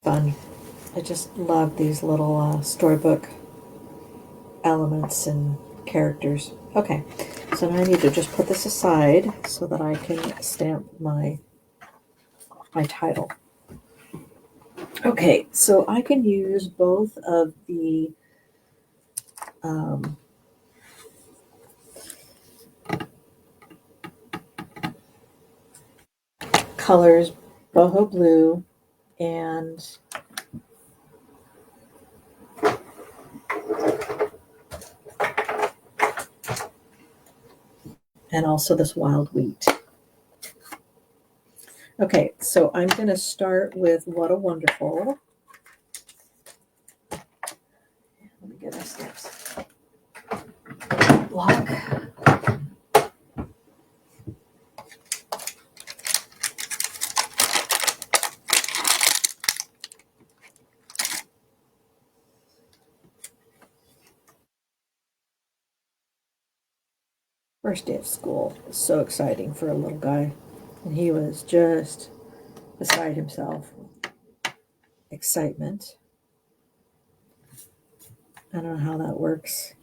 A: Fun. I just love these little storybook elements and characters. Okay, so now I need to just put this aside so that I can stamp my title. Okay, so I can use both of the colors, boho blue and also this wild wheat. Okay, so I'm going to start with What a Wonderful. Let me get my stamps block. First day of school was so exciting for a little guy, and he was just beside himself. Excitement. I don't know how that works,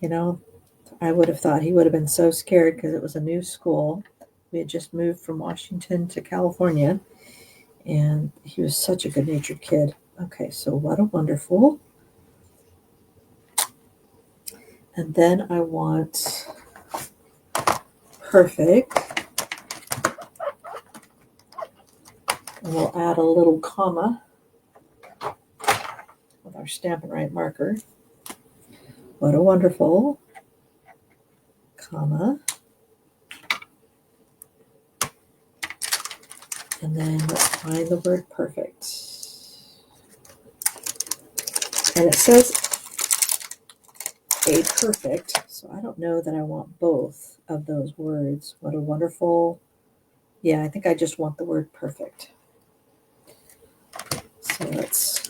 A: I would have thought he would have been so scared because it was a new school. We had just moved from Washington to California, and he was such a good-natured kid. Okay, so What a Wonderful. And then I want Perfect. And we'll add a little comma with our Stampin' Right marker. What a wonderful, comma. And then let's find the word perfect. And it says a perfect, so I don't know that I want both of those words. What a wonderful, yeah, I think I just want the word perfect. So let's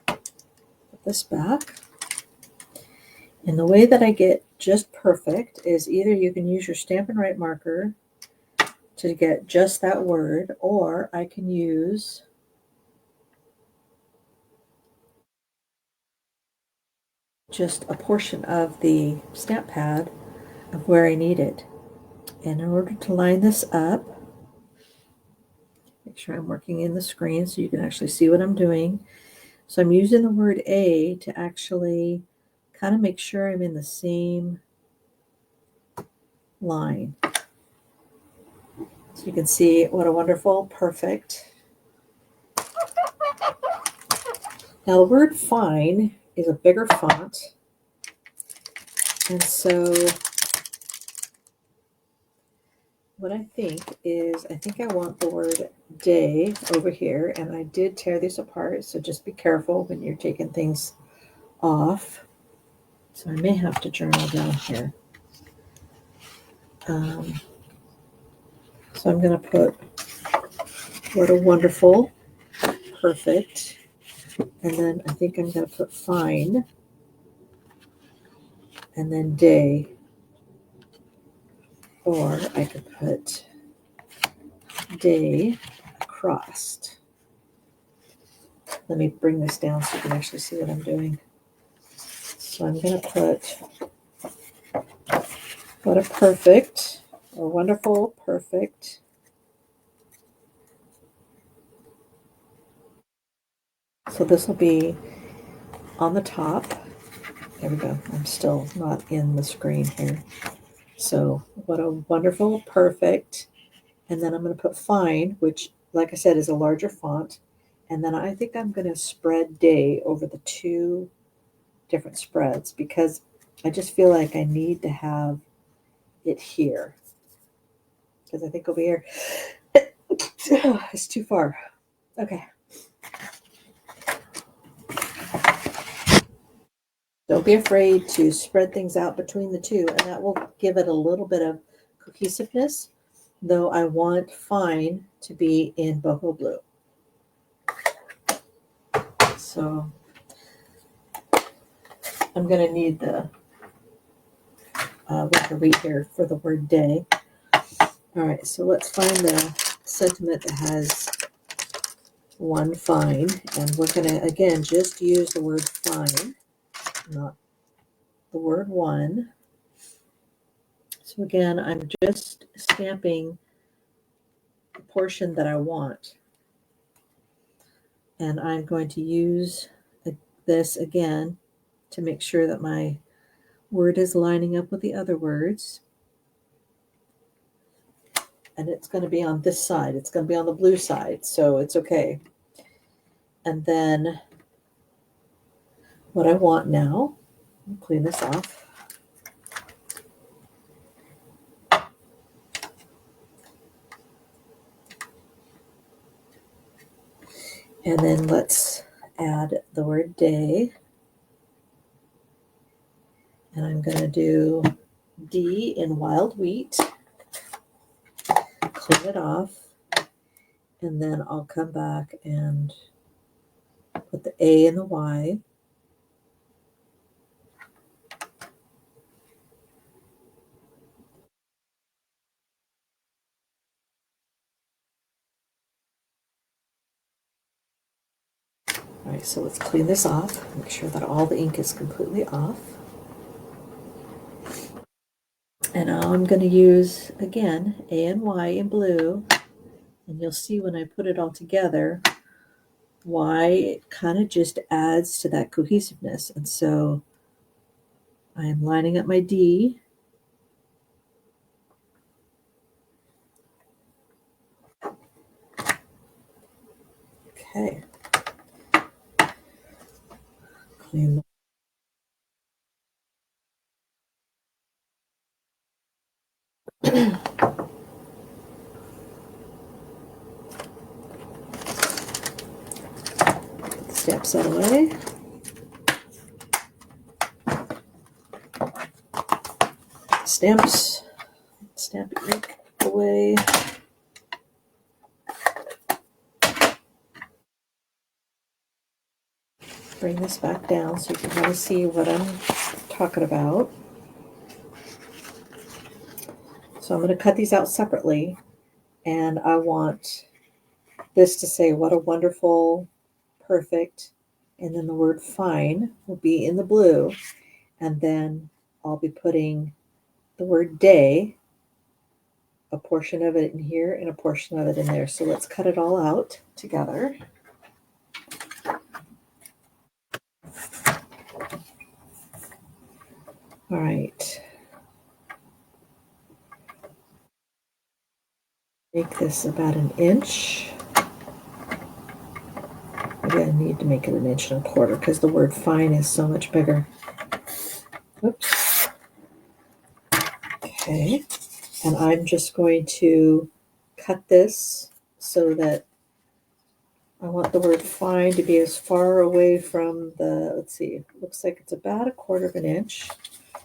A: put this back. And the way that I get just perfect is either you can use your Stampin' Write marker to get just that word, or I can use just a portion of the stamp pad of where I need it. And in order to line this up, make sure I'm working in the screen so you can actually see what I'm doing. So I'm using the word A to actually kind of make sure I'm in the same line. So you can see what a wonderful, perfect. Now the word fine is a bigger font. And so what I think is, I think I want the word day over here, and I did tear this apart, so just be careful when you're taking things off. So I may have to journal down here. So I'm going to put what a wonderful, perfect, and then I think I'm going to put fine, and then day, or I could put day crossed. Let me bring this down so you can actually see what I'm doing. So I'm going to put what a perfect, or wonderful, perfect. So this will be on the top. There we go. I'm still not in the screen here. So what a wonderful, perfect. And then I'm going to put fine, which, like I said, is a larger font. And then I think I'm going to spread day over the two different spreads because I just feel like I need to have it here. Because I think over here, it's too far. Okay. Don't be afraid to spread things out between the two, and that will give it a little bit of cohesiveness, though I want fine to be in boho blue. So I'm going to need the winter wheat here for the word day. All right, so let's find the sentiment that has one fine, and we're going to, again, just use the word fine, not the word one. So again, I'm just stamping the portion that I want. And I'm going to use this again to make sure that my word is lining up with the other words. And it's going to be on this side. It's going to be on the blue side, so it's okay. And then what I want now, I'll clean this off. And then let's add the word day. And I'm going to do D in wild wheat. Clean it off. And then I'll come back and put the A and the Y. All right, so let's clean this off. Make sure that all the ink is completely off. And now I'm going to use, again, A and Y in blue. And you'll see when I put it all together, why it kind of just adds to that cohesiveness. And so I am lining up my D. Okay. Clean. Stamp set away. Stamps, stamp ink away. Bring this back down so you can kind of see what I'm talking about. So I'm going to cut these out separately, and I want this to say what a wonderful, perfect, and then the word fine will be in the blue, and then I'll be putting the word day, a portion of it in here and a portion of it in there. So let's cut it all out together. All right. Make this about an inch. Maybe I need to make it 1.25 inches because the word fine is so much bigger. Oops. Okay. And I'm just going to cut this so that I want the word fine to be as far away from the, let's see, it looks like it's about 1/4 inch.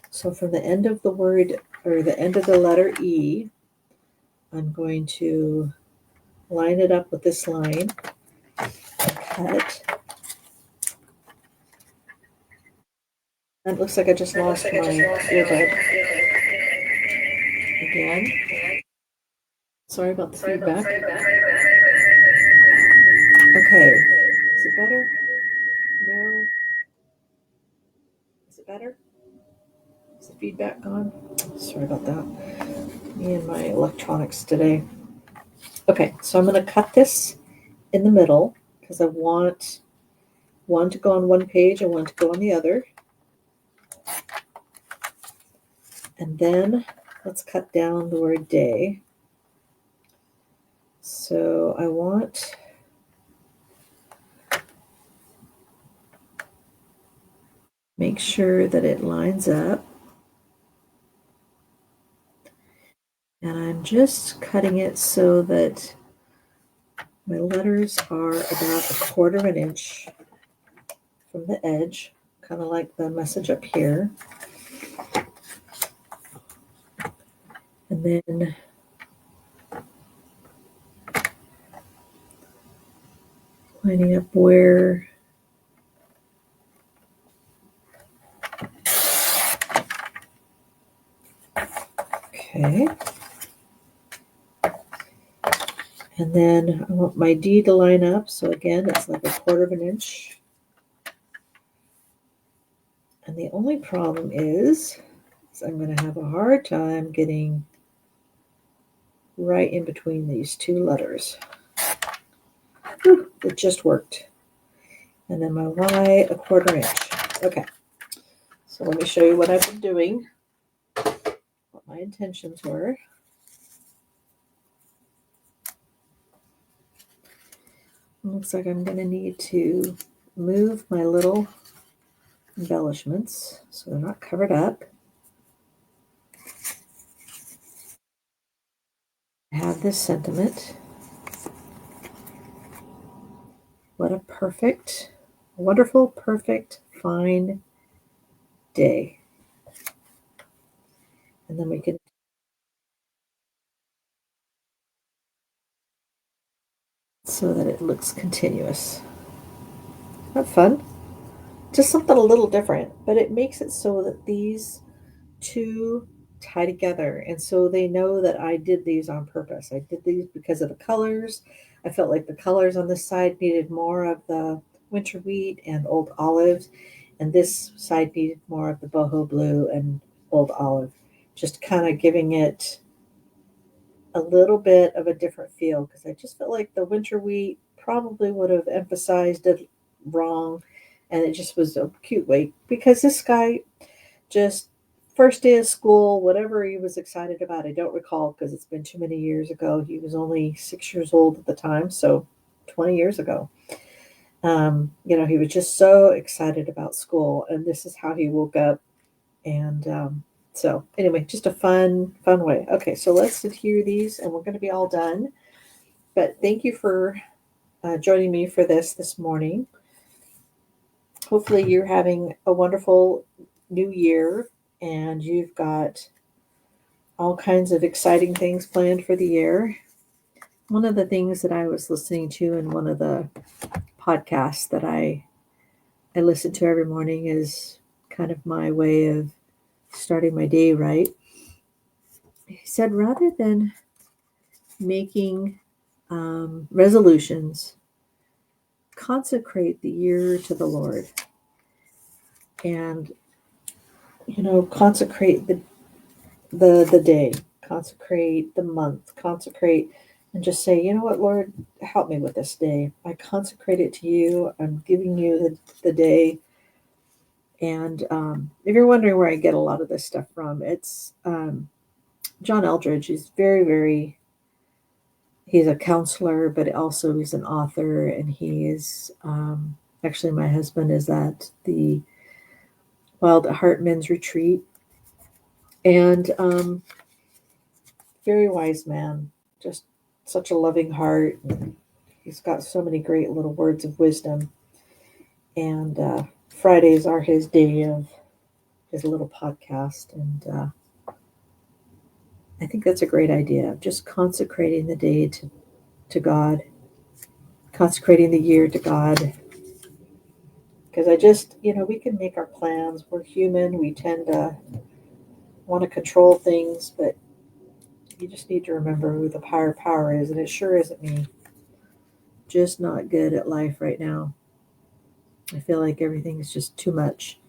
A: So from the end of the word, or the end of the letter E, I'm going to line it up with this line, cut. And it looks like I just lost my earbud again. Sorry about the feedback. Okay, is it better? No. Is it better? Is the feedback gone? Sorry about that. Me and my electronics today. Okay, so I'm going to cut this in the middle because I want one to go on one page and one to go on the other. And then let's cut down the word day. So I want make sure that it lines up. And I'm just cutting it so that my letters are about 1/4 inch from the edge, kind of like the message up here. And then lining up where okay. And then I want my D to line up. So again, it's like 1/4 inch. And the only problem is I'm going to have a hard time getting right in between these two letters. Whew, it just worked. And then my Y, 1/4 inch. Okay. So let me show you what I've been doing, what my intentions were. It looks like I'm going to need to move my little embellishments so they're not covered up. I have this sentiment. What a perfect, wonderful, perfect, fine day. And then we can so that it looks continuous. Not fun? Just something a little different, but it makes it so that these two tie together. And so they know that I did these on purpose. I did these because of the colors. I felt like the colors on this side needed more of the winter wheat and old olives, and this side needed more of the boho blue and old olive. Just kind of giving it a little bit of a different feel because I just felt like the winter wheat probably would have emphasized it wrong, and it just was a cute way because this guy just first day of school, whatever he was excited about, I don't recall because it's been too many years ago. He was only 6 years old at the time, so 20 years ago. He was just so excited about school, and this is how he woke up. And So anyway, just a fun way. Okay, so let's adhere these, and we're going to be all done. But thank you for joining me for this morning. Hopefully you're having a wonderful new year, and you've got all kinds of exciting things planned for the year. One of the things that I was listening to in one of the podcasts that I listen to every morning is kind of my way of starting my day right. He said, rather than making resolutions, consecrate the year to the Lord. And, consecrate the day, consecrate the month, consecrate, and just say, you know what, Lord, help me with this day. I consecrate it to you. I'm giving you the day. And if you're wondering where I get a lot of this stuff from, it's John Eldredge. He's he's a counselor, but also he's an author, and he is actually, my husband is at the Wild at Heart Men's Retreat, and very wise man, just such a loving heart. He's got so many great little words of wisdom, and Fridays are his day of his little podcast, and I think that's a great idea, just consecrating the day to God, consecrating the year to God. Because we can make our plans. We're human. We tend to want to control things, but you just need to remember who the higher power is, and it sure isn't me. Just not good at life right now. I feel like everything is just too much.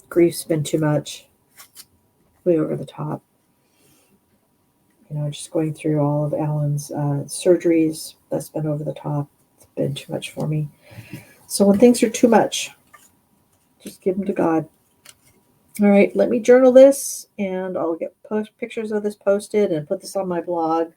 A: Grief's been too much, way over the top. Just going through all of Alan's surgeries, that's been over the top. It's been too much for me. So when things are too much, just give them to God. All right, let me journal this, and I'll get pictures of this posted and put this on my blog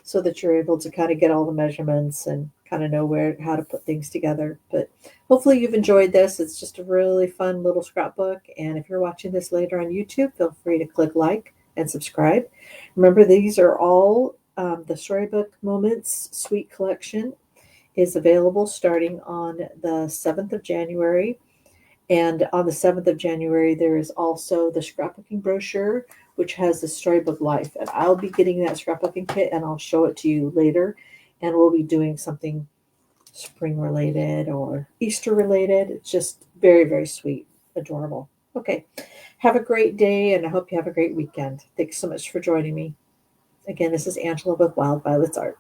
A: so that you're able to kind of get all the measurements and kind of know how to put things together. But hopefully you've enjoyed this. It's just a really fun little scrapbook. And if you're watching this later on YouTube, feel free to click like and subscribe. Remember, these are all the Storybook Moments Suite Collection is available starting on the 7th of January. And on the 7th of January, there is also the scrapbooking brochure, which has the Storybook Life. And I'll be getting that scrapbooking kit, and I'll show it to you later. And we'll be doing something spring related or Easter related. It's just very, very sweet, adorable. Okay. Have a great day, and I hope you have a great weekend. Thanks so much for joining me. Again, this is Angela with Wild Violets Art.